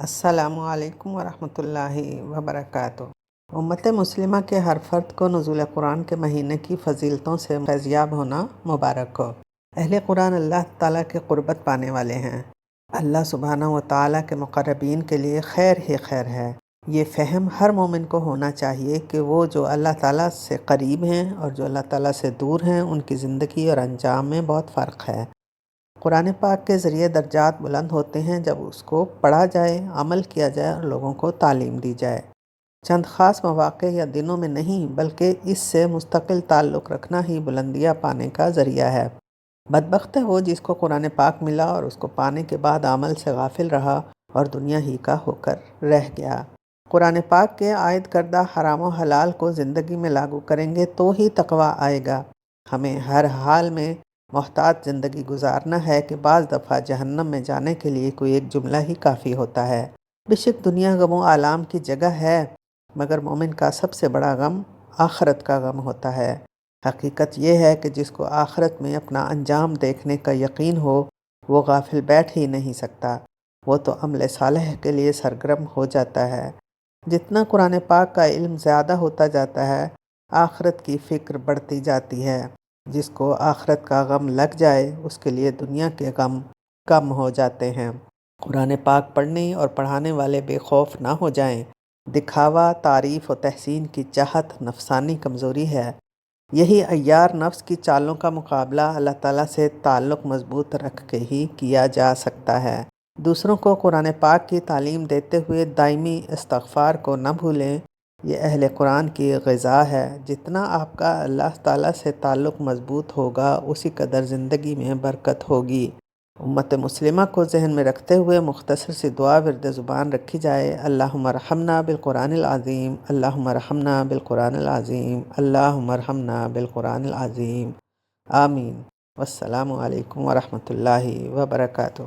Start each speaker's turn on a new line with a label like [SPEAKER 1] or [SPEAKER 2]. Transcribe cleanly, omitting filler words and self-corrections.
[SPEAKER 1] السلام علیکم ورحمۃ اللہ وبرکاتہ۔ امت مسلمہ کے ہر فرد کو نزول قرآن کے مہینے کی فضیلتوں سے فیضیاب ہونا مبارک ہو۔ اہل قرآن اللہ تعالیٰ کے قربت پانے والے ہیں۔ اللہ سبحانہ و تعالیٰ کے مقربین کے لیے خیر ہی خیر ہے۔ یہ فہم ہر مومن کو ہونا چاہیے کہ وہ جو اللہ تعالیٰ سے قریب ہیں اور جو اللہ تعالیٰ سے دور ہیں، ان کی زندگی اور انجام میں بہت فرق ہے۔ قرآن پاک کے ذریعے درجات بلند ہوتے ہیں جب اس کو پڑھا جائے، عمل کیا جائے اور لوگوں کو تعلیم دی جائے۔ چند خاص مواقع یا دنوں میں نہیں بلکہ اس سے مستقل تعلق رکھنا ہی بلندیاں پانے کا ذریعہ ہے۔ بدبخت ہے وہ جس کو قرآن پاک ملا اور اس کو پانے کے بعد عمل سے غافل رہا اور دنیا ہی کا ہو کر رہ گیا۔ قرآن پاک کے عائد کردہ حرام و حلال کو زندگی میں لاگو کریں گے تو ہی تقویٰ آئے گا۔ ہمیں ہر حال میں محتاط زندگی گزارنا ہے کہ بعض دفعہ جہنم میں جانے کے لیے کوئی ایک جملہ ہی کافی ہوتا ہے۔ بے شک دنیا غم و آلام کی جگہ ہے، مگر مومن کا سب سے بڑا غم آخرت کا غم ہوتا ہے۔ حقیقت یہ ہے کہ جس کو آخرت میں اپنا انجام دیکھنے کا یقین ہو، وہ غافل بیٹھ ہی نہیں سکتا، وہ تو عمل صالح کے لیے سرگرم ہو جاتا ہے۔ جتنا قرآن پاک کا علم زیادہ ہوتا جاتا ہے، آخرت کی فکر بڑھتی جاتی ہے۔ جس کو آخرت کا غم لگ جائے، اس کے لیے دنیا کے غم کم ہو جاتے ہیں۔ قرآن پاک پڑھنے اور پڑھانے والے بے خوف نہ ہو جائیں۔ دکھاوا، تعریف و تحسین کی چاہت نفسانی کمزوری ہے۔ یہی عیار نفس کی چالوں کا مقابلہ اللہ تعالیٰ سے تعلق مضبوط رکھ کے ہی کیا جا سکتا ہے۔ دوسروں کو قرآن پاک کی تعلیم دیتے ہوئے دائمی استغفار کو نہ بھولیں۔ یہ اہل قرآن کی غذا ہے۔ جتنا آپ کا اللہ تعالیٰ سے تعلق مضبوط ہوگا، اسی قدر زندگی میں برکت ہوگی۔ امت مسلمہ کو ذہن میں رکھتے ہوئے مختصر سی دعا ورد زبان رکھی جائے: اللہم ارحمنا بالقرآن العظیم، اللہم ارحمنا بالقرآن العظیم، اللہم ارحمنا بالقرآن العظیم، آمین۔ والسلام علیکم ورحمۃ اللہ وبرکاتہ۔